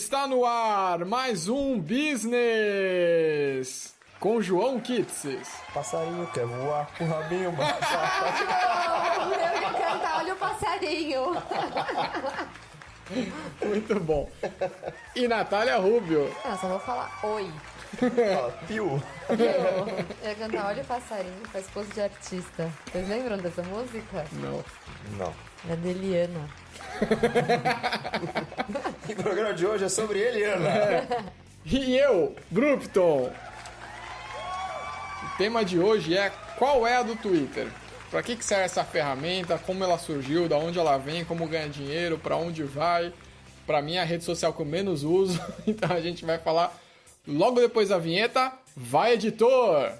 Está no ar mais um Business com João Kitses. Passarinho quer voar com o rabinho baixo. Eu ia cantar, olha o passarinho. Muito bom. E Natália Rubio. Não, só vou falar oi. Piu. Eu ia cantar, olha o passarinho, faz pose de artista. Vocês lembram dessa música? Não. Não. É da Eliana. E o programa de hoje é sobre Eliana. E eu, Brupton. O tema de hoje é qual é a do Twitter? Para que serve essa ferramenta? Como ela surgiu? Da onde ela vem? Como ganha dinheiro? Para onde vai? Para mim é a rede social que eu menos uso. Então a gente vai falar logo depois da vinheta. Vai, editor!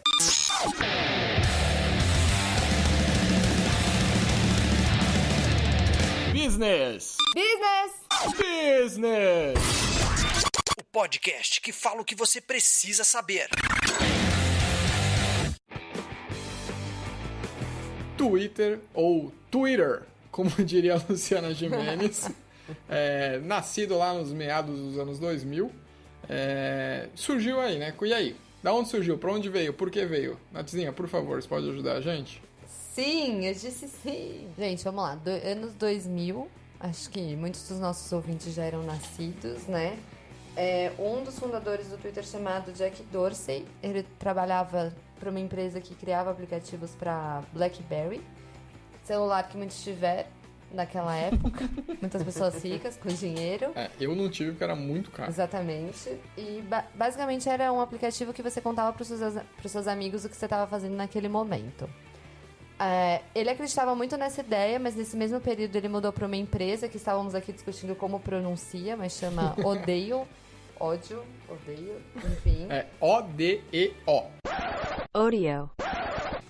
Business! Business! Business! O podcast que fala o que você precisa saber. Twitter, ou Twitter, como diria a Luciana Gimenez, nascido lá nos meados dos anos 2000, surgiu aí, né? E aí? Da onde surgiu? Pra onde veio? Por que veio? Natizinha, por favor, você pode ajudar a gente? Sim, eu disse sim. Gente, vamos lá. Anos 2000, acho que muitos dos nossos ouvintes já eram nascidos, né? Um dos fundadores do Twitter chamado Jack Dorsey, ele trabalhava para uma empresa que criava aplicativos para BlackBerry, celular que muitos tiveram naquela época, muitas pessoas ricas com dinheiro. Eu não tive porque era muito caro. Exatamente. E basicamente era um aplicativo que você contava para os seus amigos o que você estava fazendo naquele momento. Ele acreditava muito nessa ideia, mas nesse mesmo período ele mudou para uma empresa que estávamos aqui discutindo como pronuncia, mas chama Odeio, enfim. O-D-E-O. Odeo.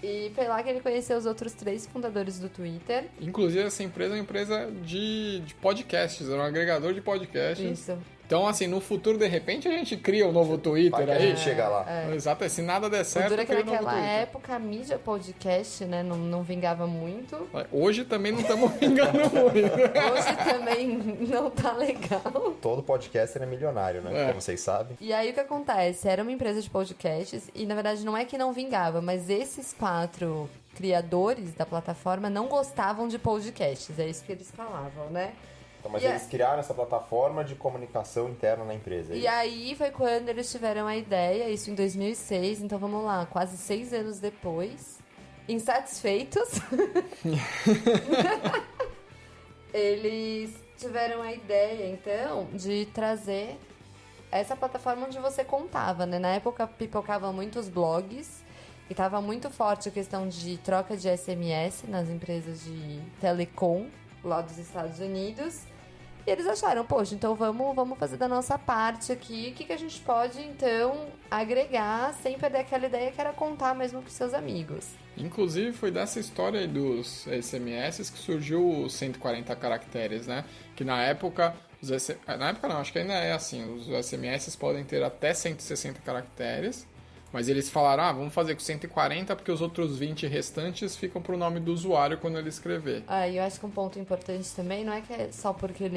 E foi lá que ele conheceu os outros 3 fundadores do Twitter. Inclusive essa empresa é uma empresa de podcasts, é um agregador de podcasts. Isso. Então, assim, no futuro, de repente, a gente cria um novo Twitter Vai que a aí. gente chega lá. Exato, se nada der O certo, duro é que cria um novo naquela Twitter. época a mídia podcast, né, não vingava muito. Hoje também não estamos vingando muito. Hoje também não tá legal. Todo podcaster é milionário, né? É. Como vocês sabem. E aí o que acontece? Era uma empresa de podcasts e na verdade não é que não vingava, mas esses 4 criadores da plataforma não gostavam de podcasts. É isso que eles falavam, né? Então, mas E eles criaram essa plataforma de comunicação interna na empresa. E aí foi quando eles tiveram a ideia, isso em 2006, então vamos lá, quase 6 anos depois, insatisfeitos, eles tiveram a ideia, então, de trazer essa plataforma onde você contava, né? Na época pipocavam muitos blogs e estava muito forte a questão de troca de SMS nas empresas de telecom lá dos Estados Unidos. E eles acharam, poxa, então vamos fazer da nossa parte aqui. O que a gente pode, então, agregar sem perder aquela ideia que era contar mesmo com seus amigos. Inclusive, foi dessa história aí dos SMS que surgiu os 140 caracteres, né? Que na época... Na época não, acho que ainda é assim. Os SMS podem ter até 160 caracteres. Mas eles falaram, vamos fazer com 140 porque os outros 20 restantes ficam pro nome do usuário quando ele escrever. E eu acho que um ponto importante também não é que é só porque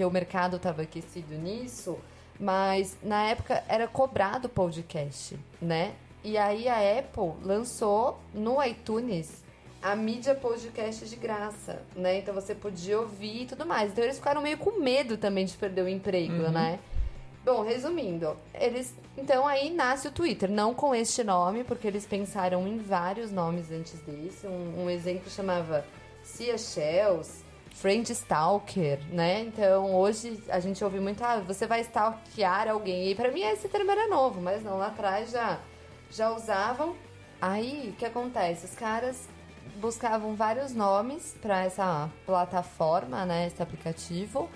o mercado estava aquecido nisso, mas na época era cobrado podcast, né? E aí a Apple lançou no iTunes a mídia podcast de graça, né? Então você podia ouvir e tudo mais. Então eles ficaram meio com medo também de perder o emprego, né? Bom, resumindo, então aí nasce o Twitter, não com este nome, porque eles pensaram em vários nomes antes desse. Um exemplo chamava Cia Shells, Friend Stalker, né? Então hoje a gente ouve muito, você vai stalkear alguém. E pra mim esse termo era novo, mas não, lá atrás já usavam. Aí o que acontece? Os caras buscavam vários nomes para essa plataforma, né? Esse aplicativo.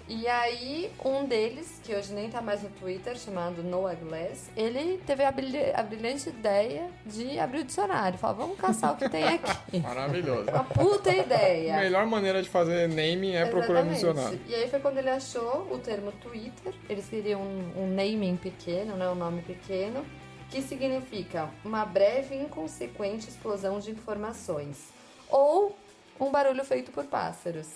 E aí, um deles, que hoje nem tá mais no Twitter, chamado Noah Glass, ele teve a brilhante ideia de abrir o dicionário. Falar, vamos caçar o que tem aqui. Maravilhoso. Uma puta ideia. A melhor maneira de fazer naming é procurando dicionário. E aí foi quando ele achou o termo Twitter. Eles queriam um naming pequeno, né, um nome pequeno, que significa uma breve e inconsequente explosão de informações. Ou um barulho feito por pássaros.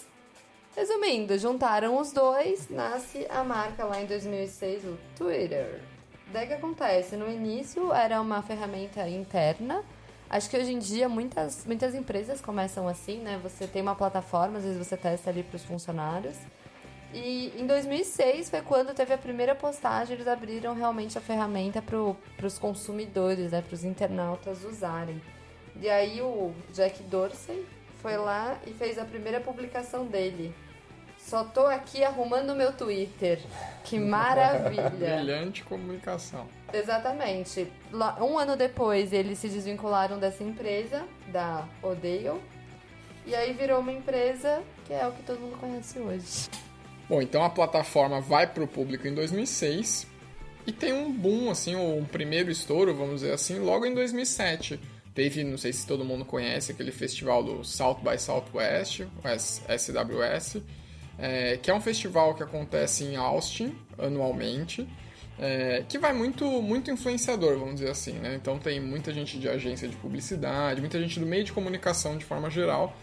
Resumindo, juntaram os dois, nasce a marca lá em 2006, o Twitter. Daí que acontece? No início era uma ferramenta interna. Acho que hoje em dia muitas empresas começam assim, né? Você tem uma plataforma, às vezes você testa ali para os funcionários. E em 2006 foi quando teve a primeira postagem, eles abriram realmente a ferramenta para os consumidores, né? Para os internautas usarem. E aí o Jack Dorsey foi lá e fez a primeira publicação dele. Só tô aqui arrumando meu Twitter. Que maravilha! Brilhante comunicação. Exatamente. Um ano depois, eles se desvincularam dessa empresa, da Odeo. E aí virou uma empresa que é o que todo mundo conhece hoje. Bom, então a plataforma vai para o público em 2006 e tem um boom, assim, um primeiro estouro, vamos dizer assim, logo em 2007. Teve, não sei se todo mundo conhece, aquele festival do South by Southwest, o SWS, que é um festival que acontece em Austin anualmente, que vai muito influenciador, vamos dizer assim, né? Então tem muita gente de agência de publicidade, muita gente do meio de comunicação de forma geral.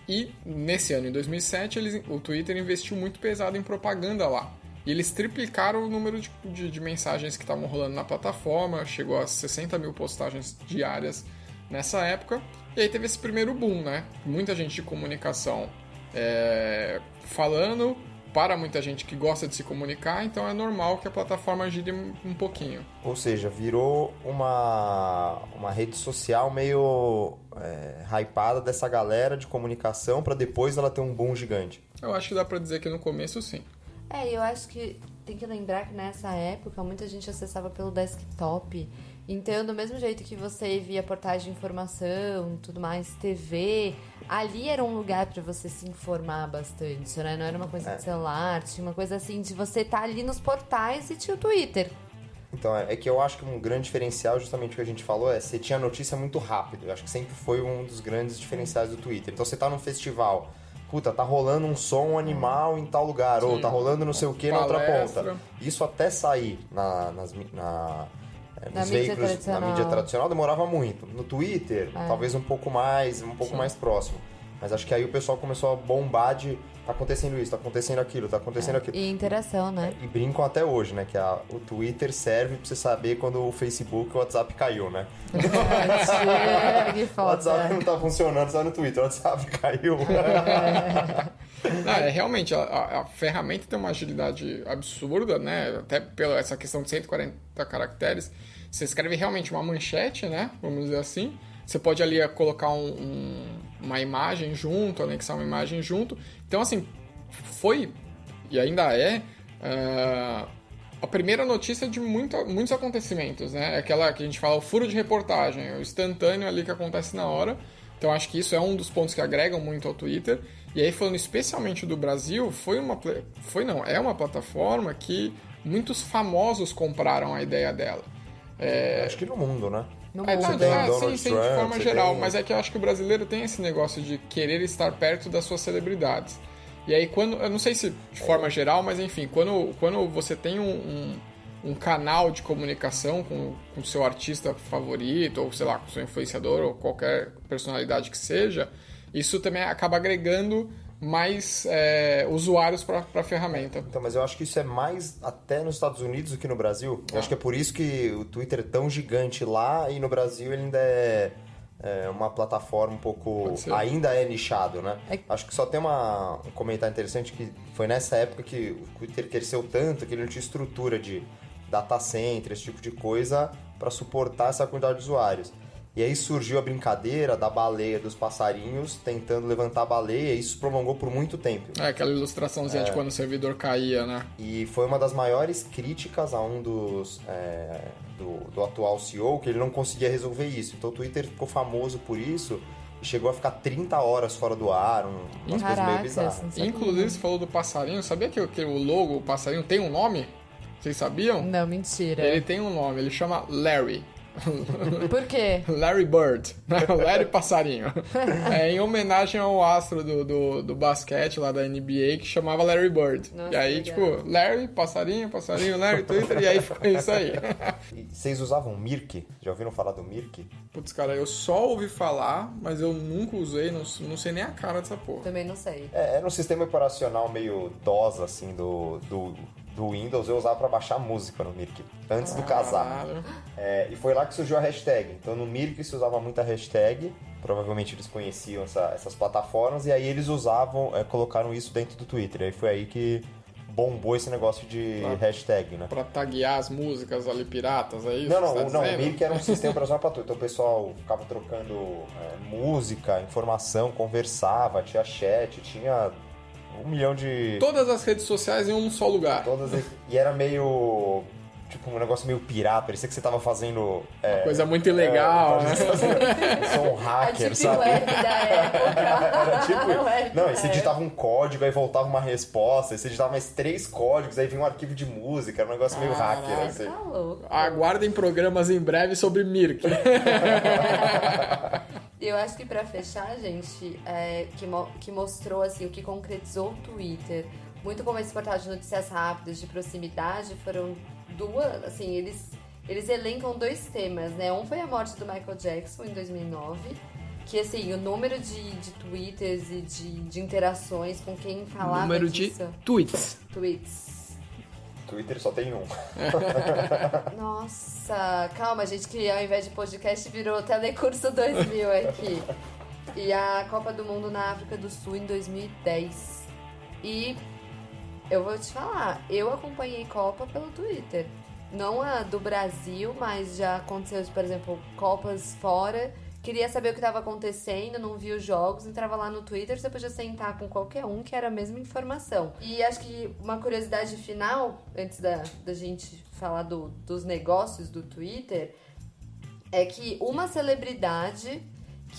E nesse ano, em 2007, o Twitter investiu muito pesado em propaganda lá. E eles triplicaram o número de mensagens que estavam rolando na plataforma, chegou a 60 mil postagens diárias nessa época. E aí teve esse primeiro boom, né? Muita gente de comunicação falando, para muita gente que gosta de se comunicar, então é normal que a plataforma gire um pouquinho. Ou seja, virou uma rede social meio hypada dessa galera de comunicação para depois ela ter um boom gigante. Eu acho que dá pra dizer que no começo sim. Eu acho que tem que lembrar que nessa época muita gente acessava pelo desktop. Então, do mesmo jeito que você via portais de informação, tudo mais, TV, ali era um lugar para você se informar bastante, né? Não era uma coisa de celular, tinha uma coisa assim de você estar ali nos portais e tinha o Twitter. Então, é que eu acho que um grande diferencial, justamente o que a gente falou, você tinha notícia muito rápido. Eu acho que sempre foi um dos grandes diferenciais do Twitter. Então, você tá num festival, tá rolando um som animal em tal lugar, ou tá rolando não sei o que na outra ponta. Isso até sair nos veículos, na mídia tradicional, demorava muito. No Twitter, talvez um pouco mais próximo. Mas acho que aí o pessoal começou a bombar de tá acontecendo isso, tá acontecendo aquilo, tá acontecendo aquilo. E interação, né? E brincam até hoje, né? Que o Twitter serve pra você saber quando o Facebook e o WhatsApp caiu, né? Que O foda. WhatsApp não tá funcionando, só no Twitter, o WhatsApp caiu. Não, realmente, a ferramenta tem uma agilidade absurda, né? Até pela essa questão de 140 caracteres. Você escreve realmente uma manchete, né? Vamos dizer assim. Você pode ali colocar uma imagem junto, anexar uma imagem junto. Então, assim, foi e ainda é a primeira notícia de muitos acontecimentos, né? Aquela que a gente fala, o furo de reportagem, o instantâneo ali que acontece na hora. Então, acho que isso é um dos pontos que agregam muito ao Twitter. E aí, falando especialmente do Brasil, é uma plataforma que muitos famosos compraram a ideia dela. Acho que no mundo, né? Sim, de forma geral. Mas é que eu acho que o brasileiro tem esse negócio de querer estar perto das suas celebridades. E aí, eu não sei se de forma geral, mas enfim, quando você tem um canal de comunicação com o seu artista favorito, ou sei lá, com o seu influenciador, ou qualquer personalidade que seja, isso também acaba agregando mais usuários para a ferramenta. Então, mas eu acho que isso é mais até nos Estados Unidos do que no Brasil. Eu acho que é por isso que o Twitter é tão gigante lá e no Brasil ele ainda é uma plataforma um pouco... Ainda é nichado, né? Acho que só tem um comentário interessante que foi nessa época que o Twitter cresceu tanto que ele não tinha estrutura de data center, esse tipo de coisa para suportar essa quantidade de usuários. E aí surgiu a brincadeira da baleia, dos passarinhos tentando levantar a baleia, e isso prolongou por muito tempo. Aquela ilustraçãozinha de quando o servidor caía, né? E foi uma das maiores críticas a um dos do atual CEO, que ele não conseguia resolver isso. Então o Twitter ficou famoso por isso e chegou a ficar 30 horas fora do ar, umas coisas meio bizarras. Inclusive, você falou do passarinho, sabia que o logo, o passarinho, tem um nome? Vocês sabiam? Não, mentira. Ele tem um nome, ele chama Larry. Por quê? Larry Bird, Larry Passarinho. Em homenagem ao astro do basquete lá da NBA que chamava Larry Bird. Nossa, e aí, legal. tipo, Larry, passarinho, Larry, Twitter, e aí ficou isso aí. E vocês usavam Mirk? Já ouviram falar do Mirk? Putz, cara, eu só ouvi falar, mas eu nunca usei, não sei nem a cara dessa porra. Também não sei. Era um sistema operacional meio DOS, assim, do Windows. Eu usava pra baixar música no Mirk, antes do casar. Caralho. E foi lá que surgiu a hashtag. Então no Mirk se usava muita hashtag. Provavelmente eles conheciam essas plataformas. E aí eles colocaram isso dentro do Twitter. E aí foi aí que bombou esse negócio de hashtag, né? Pra taguear as músicas ali piratas, é isso? Não, que você tá não. O dizendo? Mirk era um sistema operacional pra tudo. Então o pessoal ficava trocando música, informação, conversava, tinha chat, tinha 1 milhão de... Todas as redes sociais em um só lugar. E era meio... Tipo, um negócio meio pirata. Parecia que você tava fazendo... Coisa muito ilegal, né? Eu sou um hacker, a sabe? Web da época. Era tipo... Web Não, da aí você digitava um código, aí voltava uma resposta, aí você digitava mais 3 códigos, aí vinha um arquivo de música, era um negócio meio hacker, assim. Tá louco. Aguardem programas em breve sobre Mirk. Eu acho que pra fechar, gente, que mostrou assim, o que concretizou o Twitter, muito como esse portal de notícias rápidas, de proximidade, foram duas, assim, eles elencam 2 temas, né? Um foi a morte do Michael Jackson em 2009, que assim, o número de twitters e de interações com quem falava Número disso. de tweets. Twitter só tem um. Nossa, calma, gente, que ao invés de podcast virou Telecurso 2000 aqui. E a Copa do Mundo na África do Sul em 2010. E eu vou te falar, eu acompanhei Copa pelo Twitter. Não a do Brasil, mas já aconteceu, por exemplo, Copas fora. Queria saber o que estava acontecendo, não vi os jogos, entrava lá no Twitter, você podia sentar com qualquer um que era a mesma informação. E acho que uma curiosidade final, antes da gente falar dos negócios do Twitter, é que uma celebridade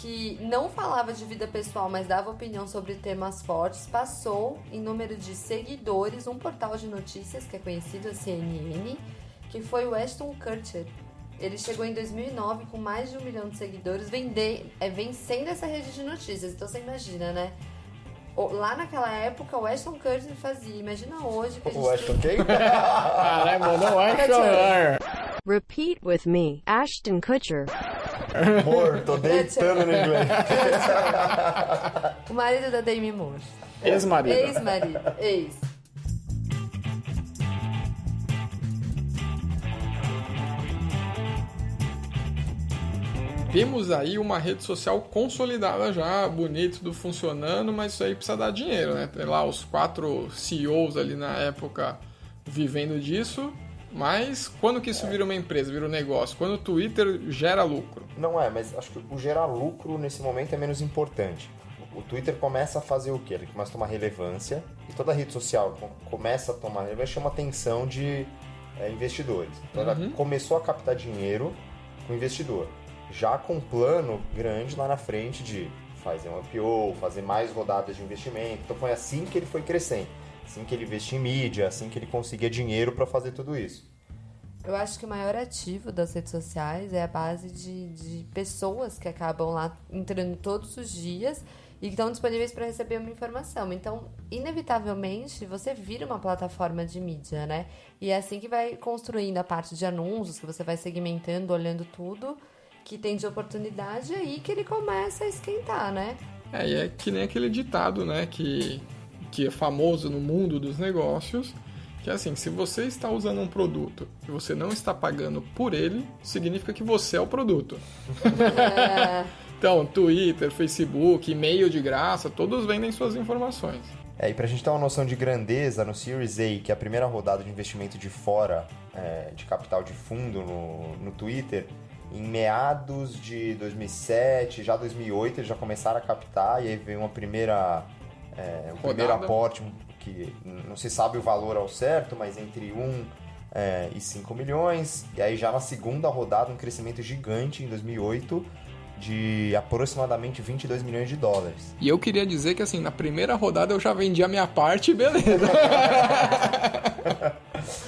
que não falava de vida pessoal, mas dava opinião sobre temas fortes, passou em número de seguidores um portal de notícias que é conhecido, a CNN, que foi o Ashton Kutcher. Ele chegou em 2009 com mais de 1 milhão de seguidores, vencendo essa rede de notícias. Então você imagina, né? Lá naquela época, o Ashton Kutcher fazia. Imagina hoje que a gente... O Ashton quem? Caralho, mandou Ashton. Repeat with me. Ashton Kutcher. Amor, tô deitando no inglês. O marido da Demi Moore. Ex-marido. Ex-marido. Ex. Temos aí uma rede social consolidada já, bonito, tudo funcionando, mas isso aí precisa dar dinheiro, né? Tem lá os 4 CEOs ali na época vivendo disso, mas quando que isso vira uma empresa, vira um negócio? Quando o Twitter gera lucro. Não mas acho que o gerar lucro nesse momento é menos importante. O Twitter começa a fazer o quê? Ele começa a tomar relevância, e toda rede social começa a tomar relevância, chama atenção de investidores. Então ela começou a captar dinheiro com o investidor, já com um plano grande lá na frente de fazer um IPO, fazer mais rodadas de investimento. Então foi assim que ele foi crescendo, assim que ele investia em mídia, assim que ele conseguia dinheiro para fazer tudo isso. Eu acho que o maior ativo das redes sociais é a base de pessoas que acabam lá entrando todos os dias e que estão disponíveis para receber uma informação. Então, inevitavelmente, você vira uma plataforma de mídia, né? E é assim que vai construindo a parte de anúncios, que você vai segmentando, olhando tudo que tem de oportunidade, aí que ele começa a esquentar, né? E é que nem aquele ditado, né, que é famoso no mundo dos negócios, que é assim, se você está usando um produto e você não está pagando por ele, significa que você é o produto. Então, Twitter, Facebook, e-mail de graça, todos vendem suas informações. E pra gente ter uma noção de grandeza, no Series A, que é a primeira rodada de investimento de fora, de capital de fundo no Twitter, em meados de 2007, já 2008, eles já começaram a captar, e aí veio um primeiro aporte, que não se sabe o valor ao certo, mas entre 1 e 5 milhões. E aí já na segunda rodada, um crescimento gigante em 2008, de aproximadamente 22 milhões de dólares. E eu queria dizer que assim, na primeira rodada eu já vendi a minha parte e beleza.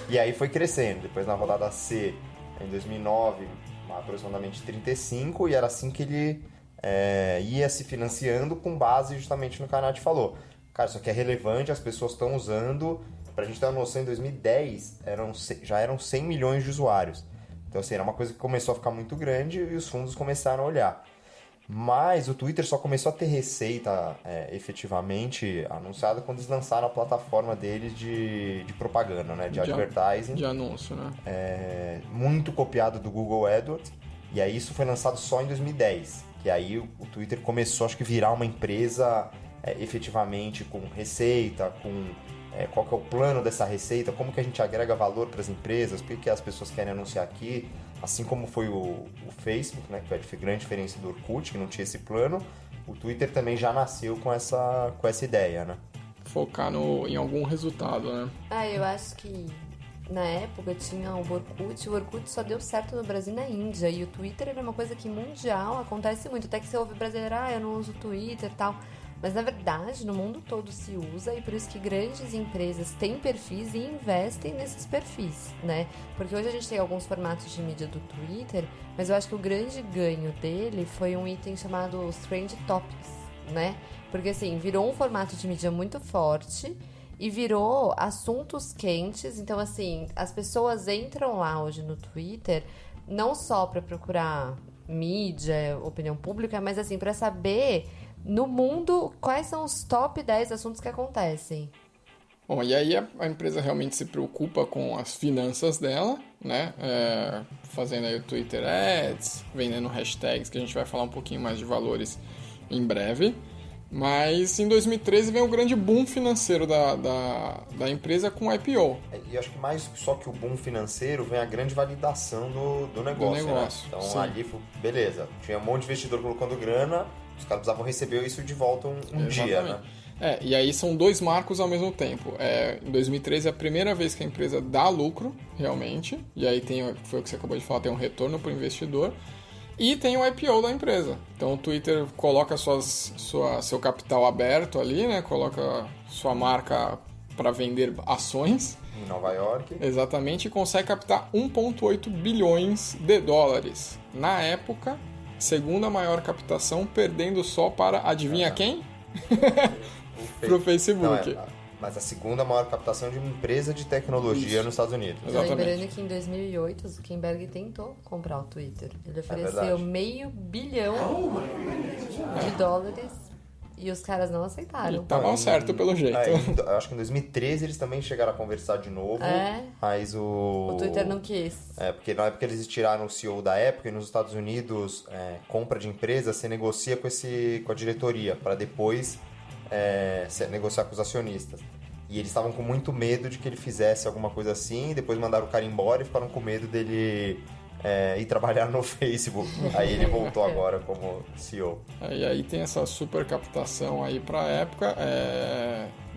E aí foi crescendo. Depois na rodada C, em 2009... aproximadamente 35, e era assim que ele ia se financiando com base justamente no que a Nath falou. Cara, isso aqui é relevante, as pessoas estão usando. Pra gente ter uma noção, em 2010 já eram 100 milhões de usuários. Então, assim, era uma coisa que começou a ficar muito grande e os fundos começaram a olhar. Mas o Twitter só começou a ter receita efetivamente anunciada quando eles lançaram a plataforma deles de propaganda, né? De advertising. De anúncio, né? Muito copiado do Google AdWords. E aí isso foi lançado só em 2010. Que aí o Twitter começou, acho que, virar uma empresa efetivamente com receita, com qual que é o plano dessa receita, como que a gente agrega valor para as empresas, por que as pessoas querem anunciar aqui. Assim como foi o Facebook, né, que foi a grande diferença do Orkut, que não tinha esse plano, o Twitter também já nasceu com essa ideia, né? Focar em algum resultado, né? Eu acho que na época tinha o Orkut só deu certo no Brasil e na Índia, e o Twitter era uma coisa que mundial acontece muito, até que você ouve brasileiro, eu não uso o Twitter e tal. Mas, na verdade, no mundo todo se usa, e por isso que grandes empresas têm perfis e investem nesses perfis, né? Porque hoje a gente tem alguns formatos de mídia do Twitter, mas eu acho que o grande ganho dele foi um item chamado Trend Topics, né? Porque, assim, virou um formato de mídia muito forte e virou assuntos quentes. Então, assim, as pessoas entram lá hoje no Twitter não só para procurar mídia, opinião pública, mas, assim, para saber no mundo quais são os top 10 assuntos que acontecem. Bom, e aí a empresa realmente se preocupa com as finanças dela, né? Fazendo aí o Twitter Ads, vendendo hashtags, que a gente vai falar um pouquinho mais de valores em breve. Mas em 2013 vem o grande boom financeiro da empresa com o IPO. E acho que mais só que o boom financeiro vem a grande validação do negócio, né? Então sim. Ali, beleza, tinha um monte de investidor colocando grana, os caras precisavam receber isso de volta um dia, né? E aí são dois marcos ao mesmo tempo. Em 2013 é a primeira vez que a empresa dá lucro, realmente, e aí foi o que você acabou de falar, tem um retorno para o investidor, e tem o IPO da empresa. Então o Twitter coloca seu capital aberto ali, né? Coloca sua marca para vender ações. Em Nova York. Exatamente, e consegue captar 1,8 bilhões de dólares. Na época, segunda maior captação, perdendo só para, adivinha quem? Pro Facebook. Não, mas a segunda maior captação de uma empresa de tecnologia nos Estados Unidos. Exatamente. Lembrando que em 2008 o Zuckerberg tentou comprar o Twitter. Ele ofereceu $500 milhão de dólares e os caras não aceitaram. Tava certo pelo jeito. Eu acho que em 2013 eles também chegaram a conversar de novo, mas o Twitter não quis. Porque na época eles tiraram o CEO da Apple, e nos Estados Unidos, compra de empresa, você negocia com a diretoria, para depois negociar com os acionistas. E eles estavam com muito medo de que ele fizesse alguma coisa assim, depois mandaram o cara embora e ficaram com medo dele ir trabalhar no Facebook. Aí ele voltou agora como CEO. E aí tem essa super captação aí pra época,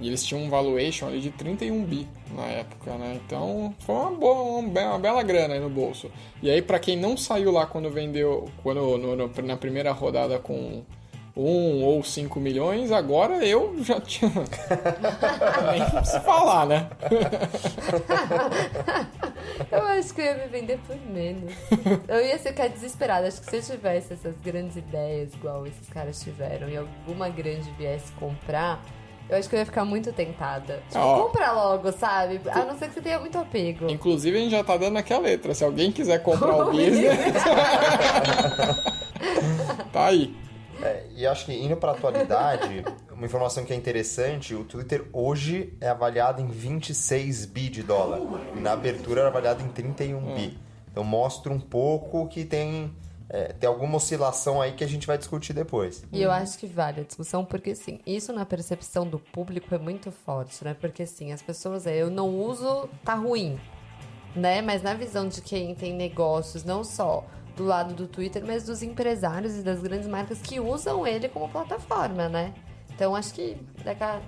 e eles tinham um valuation ali de 31 bi na época, né? Então foi uma bela grana aí no bolso. E aí pra quem não saiu lá quando vendeu, na primeira rodada com 1 ou 5 milhões, agora eu já tinha... Nem preciso falar, né? Eu acho que eu ia me vender por menos. Eu ia ficar desesperada. Acho que se eu tivesse essas grandes ideias, igual esses caras tiveram, e alguma grande viesse comprar, eu acho que eu ia ficar muito tentada. Compra logo, sabe? A não ser que você tenha muito apego. Inclusive, a gente já tá dando aqui a letra. Se alguém quiser comprar o business... Tá aí. E acho que indo para a atualidade, uma informação que é interessante, o Twitter hoje é avaliado em 26 bi de dólar. E na abertura era avaliado em 31 bi. Então mostra um pouco que tem alguma oscilação aí que a gente vai discutir depois. E eu acho que vale a discussão, porque assim, isso na percepção do público é muito forte, né? Porque assim, as pessoas, eu não uso, tá ruim, né? Mas na visão de quem tem negócios, não só do lado do Twitter, mas dos empresários e das grandes marcas que usam ele como plataforma, né? Então acho que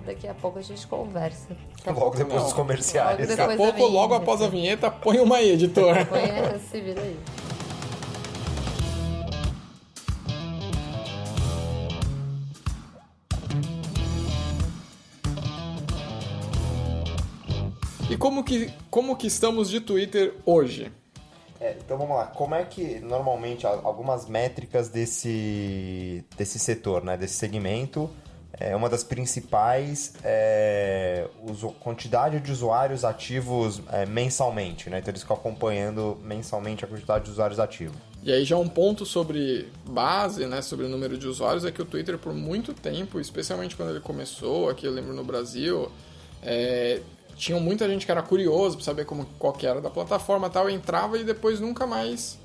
daqui a pouco a gente conversa. Logo depois dos comerciais. Daqui a pouco, logo após a vinheta, põe uma aí, editor. Se vira aí. E como que estamos de Twitter hoje? Então vamos lá, como é que normalmente algumas métricas desse setor, né, desse segmento, uma das principais é a quantidade de usuários ativos mensalmente, né? Então eles ficam acompanhando mensalmente a quantidade de usuários ativos. E aí já um ponto sobre base, né, sobre o número de usuários, é que o Twitter por muito tempo, especialmente quando ele começou, aqui eu lembro no Brasil, tinha muita gente que era curioso para saber qual que era da plataforma e tal, entrava e depois nunca mais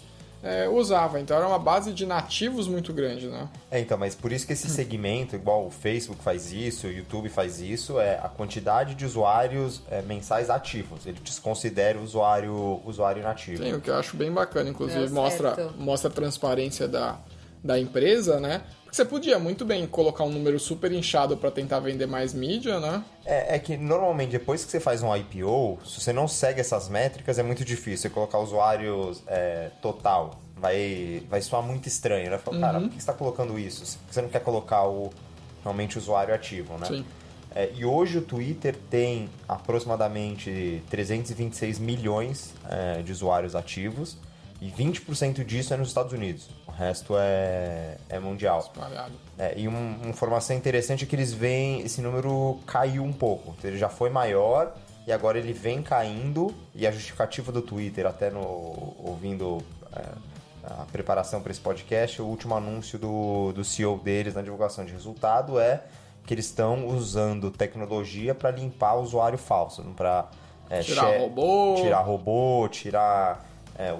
usava. Então era uma base de nativos muito grande, né? Então, mas por isso que esse segmento, igual o Facebook faz isso, o YouTube faz isso, é a quantidade de usuários mensais ativos. Ele desconsidera o usuário inativo. Sim, o que eu acho bem bacana, inclusive Deu certo. mostra a transparência da empresa, né? Porque você podia muito bem colocar um número super inchado para tentar vender mais mídia, né? É que normalmente depois que você faz um IPO, se você não segue essas métricas, é muito difícil você colocar usuários total. Vai soar muito estranho, né? Fala, cara, por que você está colocando isso? Por que você não quer colocar realmente o usuário ativo, né? Sim. E hoje o Twitter tem aproximadamente 326 milhões de usuários ativos e 20% disso é nos Estados Unidos. O resto é mundial. Espalhado. E uma informação interessante é que eles veem esse número caiu um pouco. Então, ele já foi maior e agora ele vem caindo. E a justificativa do Twitter, até ouvindo a preparação para esse podcast, o último anúncio do CEO deles na divulgação de resultado é que eles estão usando tecnologia para limpar o usuário falso. Para tirar robô, tirar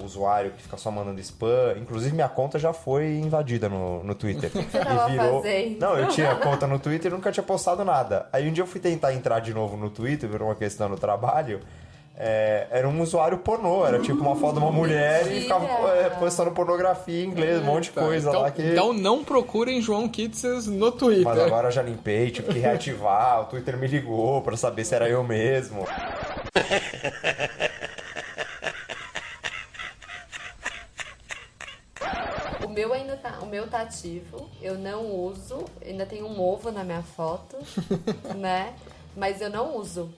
usuário que fica só mandando spam. Inclusive, minha conta já foi invadida no Twitter. O que você tava fazendo? Não, eu tinha conta no Twitter e nunca tinha postado nada. Aí um dia eu fui tentar entrar de novo no Twitter por uma questão no trabalho. Era um usuário pornô, era tipo uma foto de uma mulher e ficava postando pornografia em inglês, um monte de coisa lá que... Então não procurem João Kitses no Twitter. Mas agora eu já limpei, tive que reativar, o Twitter me ligou pra saber se era eu mesmo. O meu tá ativo, eu não uso, ainda tem um ovo na minha foto, né? Mas eu não uso.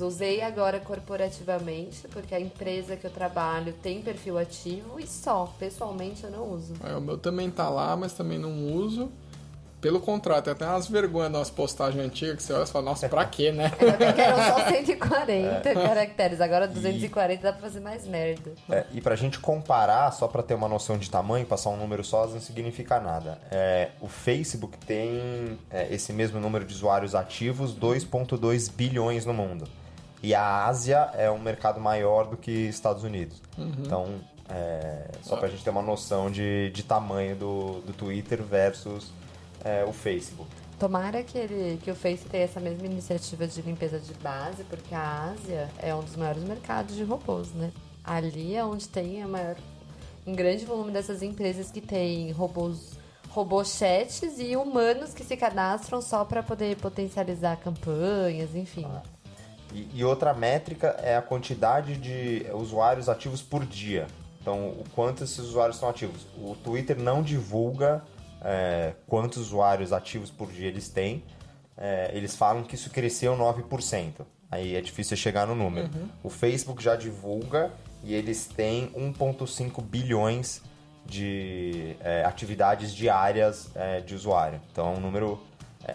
Usei agora corporativamente, porque a empresa que eu trabalho tem perfil ativo e só. Pessoalmente eu não uso. O meu também tá lá, mas também não uso. Pelo contrário, tem até umas vergonhas nas postagens antigas que você olha e fala, nossa, pra quê, né? Porque eram só 140 caracteres, agora 240 dá pra fazer mais merda. E pra gente comparar, só pra ter uma noção de tamanho, passar um número só não significa nada. O Facebook tem esse mesmo número de usuários ativos, 2,2 bilhões no mundo. E a Ásia é um mercado maior do que Estados Unidos. Então, só pra gente ter uma noção de tamanho do Twitter versus o Facebook. Tomara que o Face tenha essa mesma iniciativa de limpeza de base, porque a Ásia é um dos maiores mercados de robôs, né? Ali é onde tem um grande volume dessas empresas que tem robochats e humanos que se cadastram só para poder potencializar campanhas, enfim. E outra métrica é a quantidade de usuários ativos por dia. Então, o quanto esses usuários estão ativos. O Twitter não divulga quantos usuários ativos por dia eles têm. Eles falam que isso cresceu 9%. Aí é difícil chegar no número. O Facebook já divulga e eles têm 1,5 bilhões de atividades diárias de usuário. Então é um número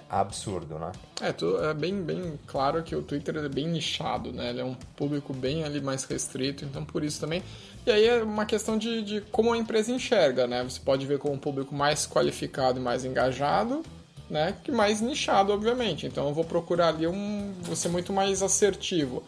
absurdo, né? É bem claro que o Twitter é bem nichado, né? Ele é um público bem ali mais restrito, então por isso também... E aí é uma questão de como a empresa enxerga, né? Você pode ver como um público mais qualificado e mais engajado, né? Que mais nichado, obviamente. Então eu vou procurar ali vou ser muito mais assertivo.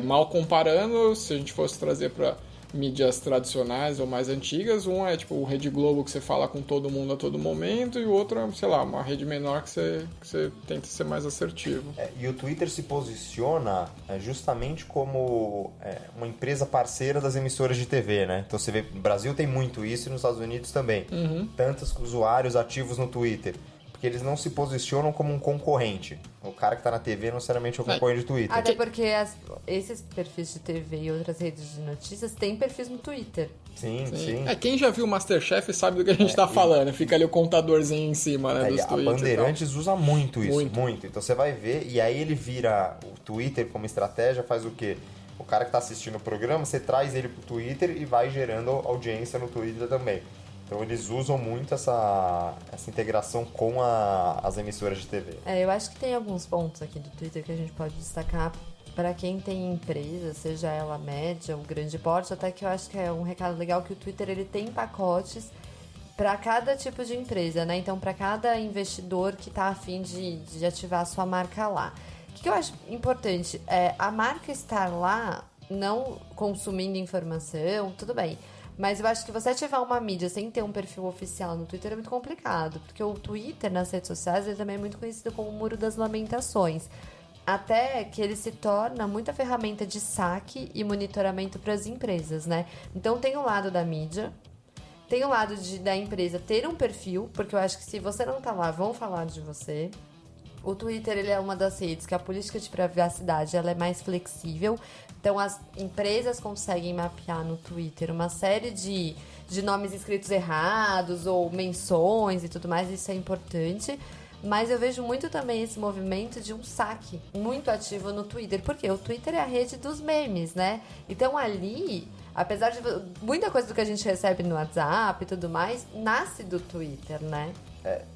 Mal comparando, se a gente fosse trazer para mídias tradicionais ou mais antigas, um é tipo o Rede Globo que você fala com todo mundo a todo momento e o outro é, sei lá, uma rede menor que você tenta ser mais assertivo. E o Twitter se posiciona justamente como uma empresa parceira das emissoras de TV, né? Então você vê, no Brasil tem muito isso e nos Estados Unidos também. Tantos usuários ativos no Twitter. Porque eles não se posicionam como um concorrente. O cara que tá na TV não necessariamente é o concorrente do Twitter. Até porque esses perfis de TV e outras redes de notícias têm perfis no Twitter. Sim. Quem já viu o Masterchef sabe do que a gente tá falando. Fica ali o contadorzinho em cima, né, dos a tweets. Bandeirantes usa muito isso, muito. Então você vai ver, e aí ele vira o Twitter como estratégia, faz o quê? O cara que está assistindo o programa, você traz ele pro Twitter e vai gerando audiência no Twitter também. Então eles usam muito essa integração com as emissoras de TV. Eu acho que tem alguns pontos aqui do Twitter que a gente pode destacar para quem tem empresa, seja ela média ou grande porte, até que eu acho que é um recado legal que o Twitter ele tem pacotes para cada tipo de empresa, né? Então, para cada investidor que está a fim de ativar a sua marca lá. O que eu acho importante é a marca estar lá, não consumindo informação, tudo bem. Mas eu acho que você ativar uma mídia sem ter um perfil oficial no Twitter é muito complicado. Porque o Twitter, nas redes sociais, ele também é muito conhecido como o Muro das Lamentações. Até que ele se torna muita ferramenta de saque e monitoramento para as empresas, né? Então tem o lado da mídia, tem o lado da empresa ter um perfil, porque eu acho que se você não tá lá, vão falar de você. O Twitter ele é uma das redes que a política de privacidade ela é mais flexível. Então, as empresas conseguem mapear no Twitter uma série de nomes escritos errados ou menções e tudo mais. Isso é importante. Mas eu vejo muito também esse movimento de um saque muito ativo no Twitter. Porque o Twitter é a rede dos memes, né? Então, ali, apesar de muita coisa do que a gente recebe no WhatsApp e tudo mais, nasce do Twitter, né?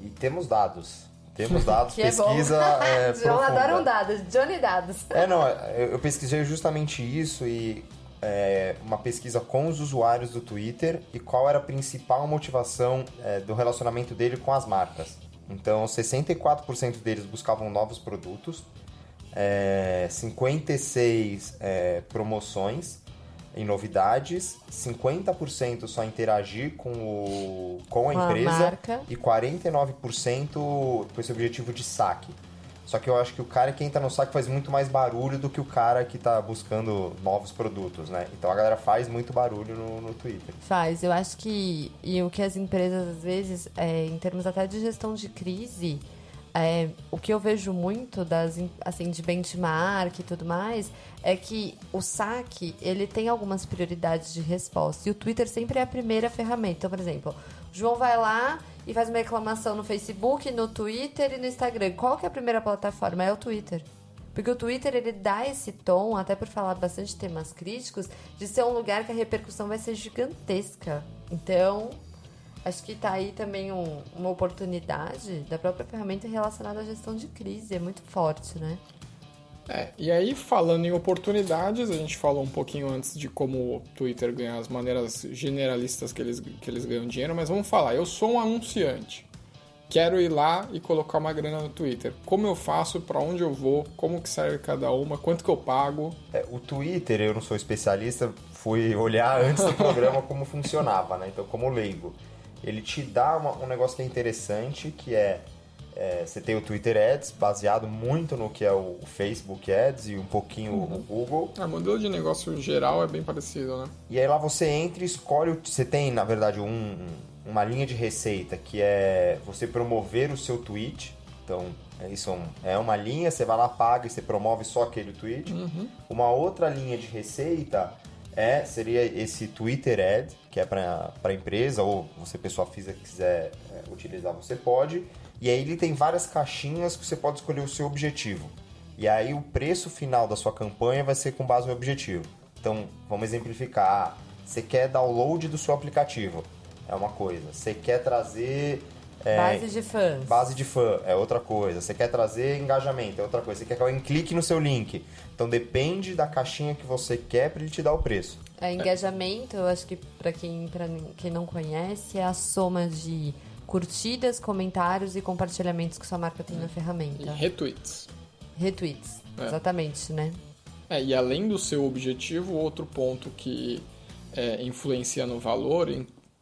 E temos dados. Temos dados, que pesquisa é bom. profunda. Adoram dados, Johnny Dados. Eu pesquisei justamente isso e uma pesquisa com os usuários do Twitter e qual era a principal motivação do relacionamento dele com as marcas. Então, 64% deles buscavam novos produtos, 56% promoções em novidades, 50% só interagir com a empresa marca. E 49% com esse objetivo de saque. Só que eu acho que o cara que entra no saque faz muito mais barulho do que o cara que está buscando novos produtos, né? Então a galera faz muito barulho no Twitter. Faz, eu acho que... E o que as empresas, às vezes, em termos até de gestão de crise... o que eu vejo muito de benchmark e tudo mais é que o saque ele tem algumas prioridades de resposta e o Twitter sempre é a primeira ferramenta. Então, por exemplo, o João vai lá e faz uma reclamação no Facebook, no Twitter e no Instagram. Qual que é a primeira plataforma? É o Twitter. Porque o Twitter ele dá esse tom, até por falar bastante de temas críticos, de ser um lugar que a repercussão vai ser gigantesca. Então... acho que está aí também uma oportunidade da própria ferramenta relacionada à gestão de crise. É muito forte, né? E aí, falando em oportunidades, a gente falou um pouquinho antes de como o Twitter ganha as maneiras generalistas que eles ganham dinheiro, mas vamos falar. Eu sou um anunciante. Quero ir lá e colocar uma grana no Twitter. Como eu faço? Para onde eu vou? Como que serve cada uma? Quanto que eu pago? O Twitter, eu não sou especialista, fui olhar antes do programa como funcionava, né? Então, como leigo. Ele te dá um negócio que é interessante, que você tem o Twitter Ads, baseado muito no que é o Facebook Ads e um pouquinho o Google. O modelo de negócio geral é bem parecido, né? E aí lá você entra e escolhe, você tem, na verdade, uma linha de receita, que é você promover o seu tweet. Então, isso é uma linha, você vai lá, paga e você promove só aquele tweet. Uma outra linha de receita... seria esse Twitter Ad, que é para a empresa, ou você, pessoa física, que quiser utilizar, você pode. E aí ele tem várias caixinhas que você pode escolher o seu objetivo. E aí o preço final da sua campanha vai ser com base no objetivo. Então, vamos exemplificar. Você quer download do seu aplicativo, é uma coisa. Você quer trazer... base de fãs. Base de fã é outra coisa. Você quer trazer engajamento, é outra coisa. Você quer que alguém clique no seu link. Então depende da caixinha que você quer para ele te dar o preço. Engajamento, eu acho que para quem não conhece, é a soma de curtidas, comentários e compartilhamentos que sua marca tem na ferramenta. E retweets. Retweets, exatamente, né? E além do seu objetivo, outro ponto que influencia no valor,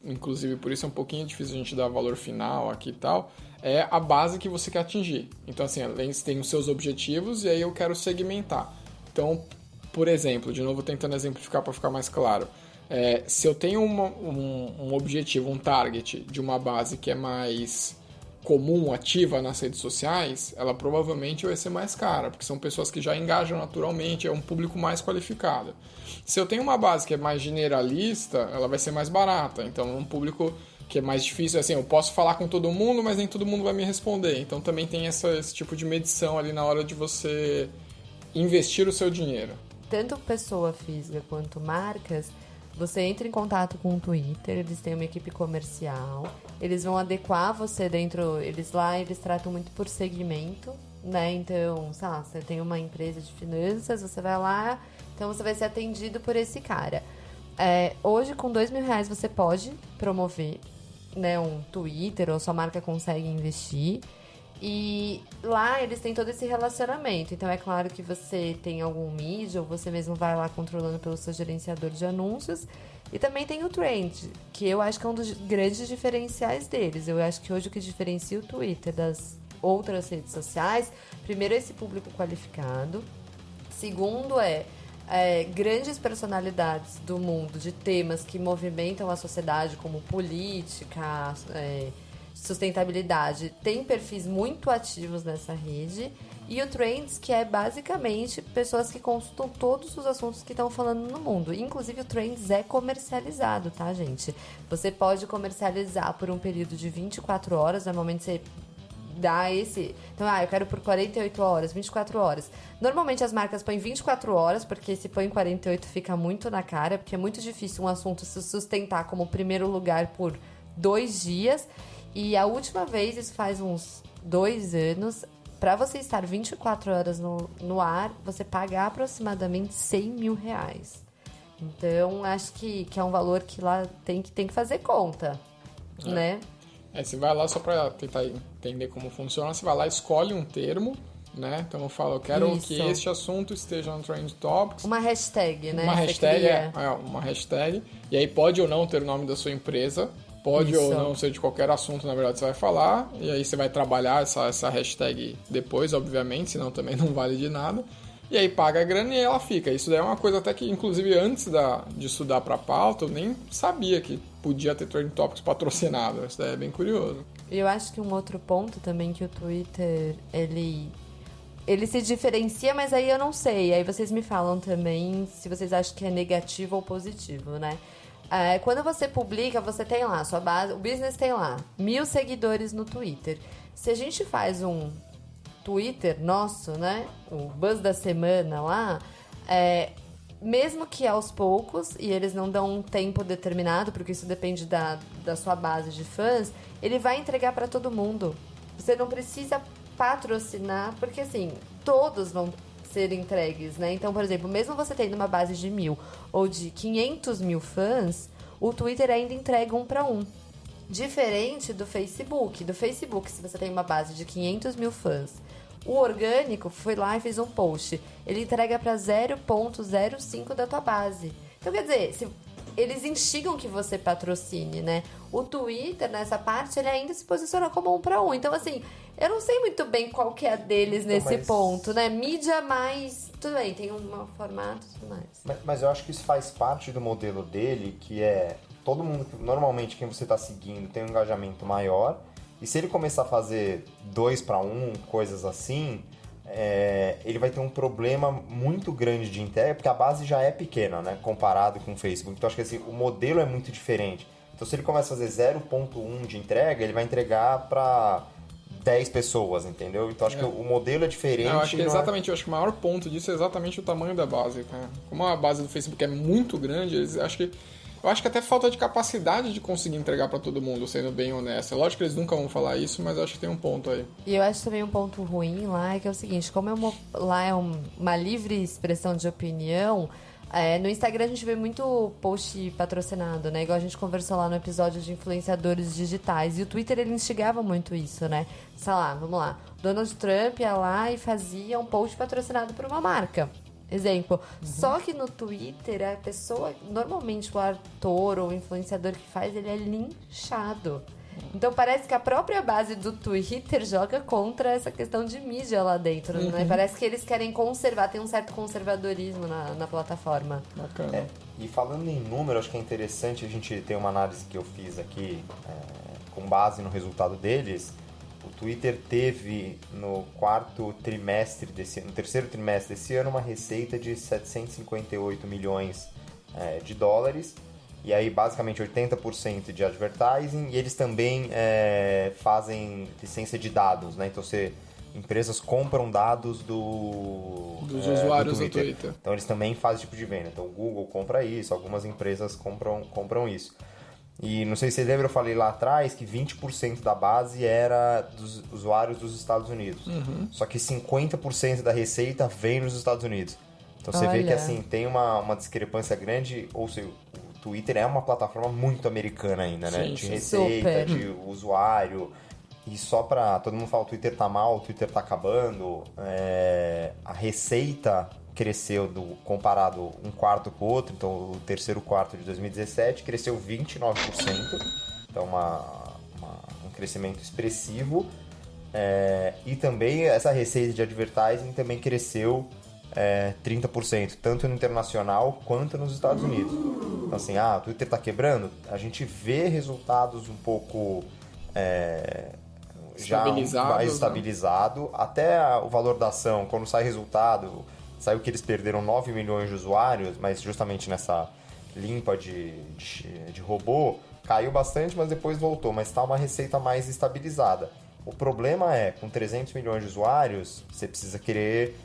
inclusive por isso é um pouquinho difícil a gente dar valor final aqui e tal, é a base que você quer atingir. Então, assim, além de ter os seus objetivos, e aí eu quero segmentar. Então, por exemplo, de novo tentando exemplificar para ficar mais claro, se eu tenho um objetivo, um target de uma base que é mais comum, ativa nas redes sociais, ela provavelmente vai ser mais cara, porque são pessoas que já engajam naturalmente, é um público mais qualificado. Se eu tenho uma base que é mais generalista, ela vai ser mais barata, então é um público que é mais difícil, assim, eu posso falar com todo mundo, mas nem todo mundo vai me responder, então também tem esse tipo de medição ali na hora de você investir o seu dinheiro. tanto pessoa física quanto marcas, você entra em contato com o Twitter, eles têm uma equipe comercial, eles vão adequar você dentro, eles tratam muito por segmento, né? Então, sei lá, você tem uma empresa de finanças, você vai lá, então você vai ser atendido por esse cara. Hoje, com R$2.000, você pode promover, né, um Twitter, ou sua marca consegue investir. E lá eles têm todo esse relacionamento. Então é claro que você tem algum mídia, ou você mesmo vai lá controlando pelo seu gerenciador de anúncios. E também tem o Trend, que eu acho que é um dos grandes diferenciais deles. Eu acho que hoje o que diferencia o Twitter das outras redes sociais, primeiro é esse público qualificado. Segundo grandes personalidades do mundo de temas que movimentam a sociedade, como política, sustentabilidade, tem perfis muito ativos nessa rede. E o Trends, que é basicamente pessoas que consultam todos os assuntos que estão falando no mundo. Inclusive o Trends é comercializado, tá, gente? Você pode comercializar por um período de 24 horas, normalmente você dá esse... Então, eu quero por 48 horas, 24 horas. Normalmente as marcas põem 24 horas, porque se põe 48 fica muito na cara, porque é muito difícil um assunto se sustentar como primeiro lugar por 2 dias. E a última vez, isso faz uns 2 anos, para você estar 24 horas no ar, você paga aproximadamente R$100.000. Então, acho que é um valor que lá tem que fazer conta, né? Você vai lá só para tentar entender como funciona, você vai lá, escolhe um termo, né? Então eu falo, eu quero que este assunto esteja no Trend Topics. Uma hashtag, né? Uma hashtag, uma hashtag. E aí pode ou não ter o nome da sua empresa, pode ou não ser de qualquer assunto, na verdade, você vai falar. E aí você vai trabalhar essa hashtag depois, obviamente, senão também não vale de nada. E aí paga a grana e ela fica. Isso daí é uma coisa até que, inclusive, antes de estudar para pauta, eu nem sabia que podia ter Trend Topics patrocinado. Isso daí é bem curioso. E eu acho que um outro ponto também que o Twitter, ele se diferencia, mas aí eu não sei. Aí vocês me falam também se vocês acham que é negativo ou positivo, né? Quando você publica, você tem lá, sua base, o business tem lá 1.000 seguidores no Twitter. Se a gente faz um Twitter nosso, né? O Buzz da semana lá, mesmo que aos poucos, e eles não dão um tempo determinado, porque isso depende da sua base de fãs, ele vai entregar para todo mundo. Você não precisa patrocinar, porque assim, todos vão ser entregues, né? Então, por exemplo, mesmo você tendo uma base de 1.000 ou de 500.000 fãs, o Twitter ainda entrega 1 para 1. Diferente do Facebook. Do Facebook, se você tem uma base de 500.000 fãs, o orgânico foi lá e fez um post. Ele entrega para 0,05 da tua base. Então, quer dizer, eles instigam que você patrocine, né? O Twitter, nessa parte, ele ainda se posiciona como 1 para 1. Então, assim, eu não sei muito bem qual que é a deles nesse ponto, né? Mídia mais... Tudo bem, tem um formato e tudo mais. Mas eu acho que isso faz parte do modelo dele, que é... Todo mundo, normalmente, quem você está seguindo tem um engajamento maior. E se ele começar a fazer 2 para 1, coisas assim, ele vai ter um problema muito grande de entrega, porque a base já é pequena, né? Comparado com o Facebook. Então, acho que assim, o modelo é muito diferente. Então, se ele começa a fazer 0,1 de entrega, ele vai entregar para 10 pessoas, entendeu? Então, acho que o modelo é diferente. Eu acho que exatamente, eu acho que o maior ponto disso é exatamente o tamanho da base, cara. Como a base do Facebook é muito grande, eu acho que até falta de capacidade de conseguir entregar para todo mundo, sendo bem honesto. É lógico que eles nunca vão falar isso, mas eu acho que tem um ponto aí. E eu acho também um ponto ruim lá, que é o seguinte, como lá é uma livre expressão de opinião, no Instagram a gente vê muito post patrocinado, né? Igual a gente conversou lá no episódio de influenciadores digitais. E o Twitter, ele instigava muito isso, né? Sei lá, vamos lá. Donald Trump ia lá e fazia um post patrocinado por uma marca. Exemplo. Só que no Twitter, a pessoa, normalmente o ator ou o influenciador que faz, ele é linchado. Então parece que a própria base do Twitter joga contra essa questão de mídia lá dentro, né? Parece que eles querem conservar, tem um certo conservadorismo na plataforma. Bacana. E falando em número, acho que é interessante a gente ter uma análise que eu fiz aqui, com base no resultado deles. O Twitter teve no terceiro trimestre desse ano uma receita de 758 milhões de dólares. E aí, basicamente, 80% de advertising. E eles também fazem licença de dados, né? Então, você empresas compram dados dos usuários do Twitter. Então eles também fazem esse tipo de venda. Então o Google compra isso, algumas empresas compram isso. E não sei se você lembra, eu falei lá atrás que 20% da base era dos usuários dos Estados Unidos. Só que 50% da receita vem nos Estados Unidos. Então você vê que assim, tem uma discrepância grande, ou seja, o Twitter é uma plataforma muito americana ainda, né? Sim, de sim. receita, Super. de usuário. E só pra... Todo mundo fala o Twitter tá mal, o Twitter tá acabando. A receita cresceu, comparado um quarto com o outro, então o terceiro quarto de 2017 cresceu 29%. Então um crescimento expressivo. E também essa receita de advertising também cresceu 30%, tanto no internacional quanto nos Estados Unidos. Então assim, o Twitter tá quebrando, a gente vê resultados um pouco já mais estabilizado. Até o valor da ação, quando sai resultado, saiu que eles perderam 9 milhões de usuários, mas justamente nessa limpa de robô, caiu bastante, mas depois voltou, mas está uma receita mais estabilizada. O problema é, com 300 milhões de usuários, você precisa querer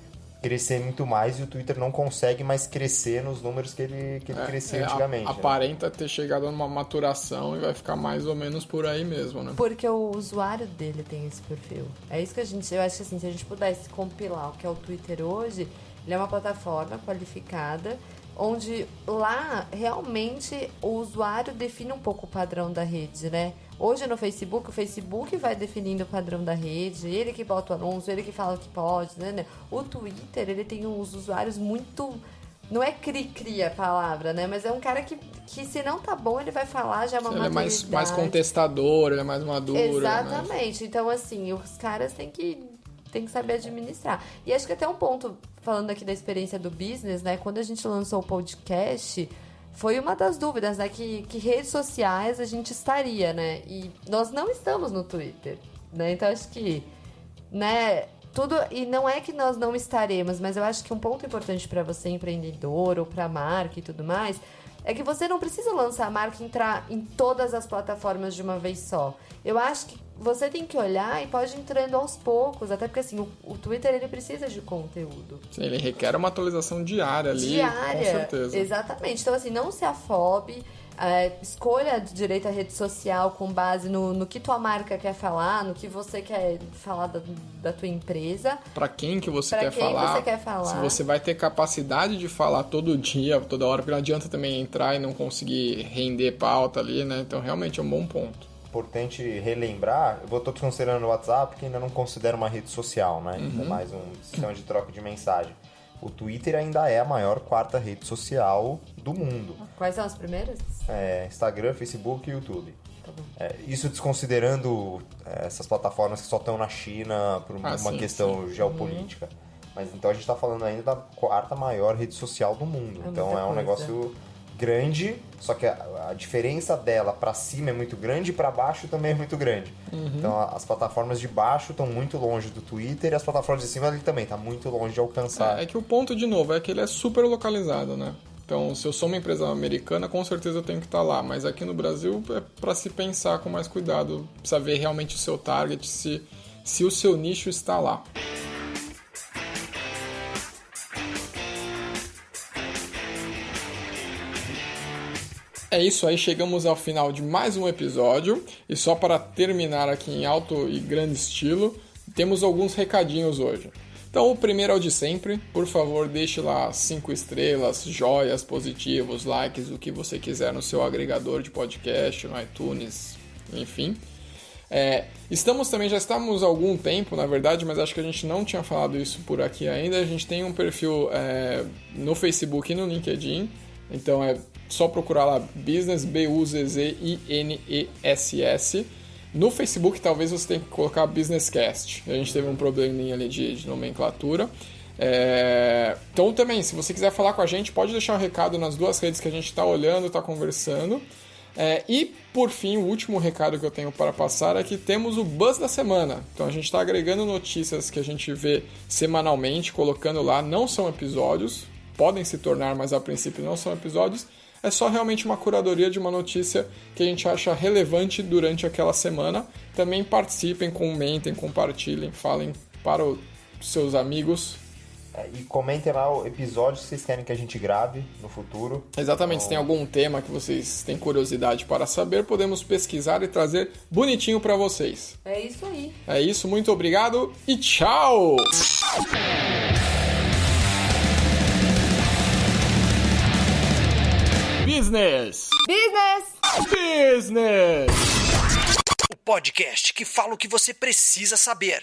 crescer muito mais e o Twitter não consegue mais crescer nos números que ele crescia antigamente. Aparenta ter chegado numa maturação e vai ficar mais ou menos por aí mesmo, né? Porque o usuário dele tem esse perfil. É isso que eu acho que assim, se a gente pudesse compilar o que é o Twitter hoje, ele é uma plataforma qualificada, onde lá realmente o usuário define um pouco o padrão da rede, né? Hoje no Facebook, o Facebook vai definindo o padrão da rede, ele que bota o anúncio, ele que fala que pode, né? O Twitter, ele tem os usuários muito... Não é cri-cri a palavra, né? Mas é um cara que se não tá bom, ele vai falar, já é uma maturidade. Ele é mais contestador, ele é mais maduro. Exatamente. Então, assim, os caras têm que saber administrar. E acho que até um ponto, falando aqui da experiência do business, né? Quando a gente lançou o podcast, foi uma das dúvidas, né? Que redes sociais a gente estaria, né? E nós não estamos no Twitter, né? Então, acho que, né... Tudo, e não é que nós não estaremos, mas eu acho que um ponto importante para você, empreendedor, ou para marca e tudo mais, é que você não precisa lançar a marca e entrar em todas as plataformas de uma vez só. Eu acho que você tem que olhar e pode ir entrando aos poucos, até porque assim, o Twitter ele precisa de conteúdo. Sim, ele requer uma atualização diária ali, com certeza. Exatamente. Então assim, não se afobe, escolha direito a rede social com base no que tua marca quer falar, no que você quer falar da tua empresa. Pra quem que você quer falar. Se você vai ter capacidade de falar todo dia, toda hora, porque não adianta também entrar e não conseguir render pauta ali, né? Então realmente é um bom ponto. Importante relembrar, eu estou considerando o WhatsApp, que ainda não considero uma rede social, né? É mais um sistema de troca de mensagem. O Twitter ainda é a maior quarta rede social do mundo. Quais são as primeiras? Instagram, Facebook e YouTube. Tá bom. Isso desconsiderando essas plataformas que só estão na China por uma questão geopolítica. Mas então a gente está falando ainda da quarta maior rede social do mundo. Então é um negócio grande, só que a diferença dela para cima é muito grande e para baixo também é muito grande. Então as plataformas de baixo estão muito longe do Twitter e as plataformas de cima ele também está muito longe de alcançar. É que o ponto, de novo, é que ele é super localizado, né? Então, se eu sou uma empresa americana, com certeza eu tenho que estar lá. Mas aqui no Brasil é para se pensar com mais cuidado, precisa ver realmente o seu target, se o seu nicho está lá. É isso aí, chegamos ao final de mais um episódio. E só para terminar aqui em alto e grande estilo, temos alguns recadinhos hoje. Então, o primeiro é o de sempre. Por favor, deixe lá 5 estrelas, joias, positivos, likes, o que você quiser no seu agregador de podcast, no iTunes, enfim. Já estamos há algum tempo, na verdade, mas acho que a gente não tinha falado isso por aqui ainda. A gente tem um perfil no Facebook e no LinkedIn. Então, é só procurar lá Business, BUZZINESS. No Facebook, talvez você tenha que colocar BusinessCast. A gente teve um probleminha ali de nomenclatura. Então, também, se você quiser falar com a gente, pode deixar um recado nas duas redes que a gente está olhando, está conversando. E, por fim, o último recado que eu tenho para passar é que temos o Buzz da Semana. Então, a gente está agregando notícias que a gente vê semanalmente, colocando lá. Não são episódios, podem se tornar, mas a princípio não são episódios. É só realmente uma curadoria de uma notícia que a gente acha relevante durante aquela semana. Também participem, comentem, compartilhem, falem para os seus amigos. E comentem lá o episódio que vocês querem que a gente grave no futuro. Exatamente, se tem algum tema que vocês têm curiosidade para saber, podemos pesquisar e trazer bonitinho para vocês. É isso aí. É isso, muito obrigado e tchau! Business! O podcast que fala o que você precisa saber.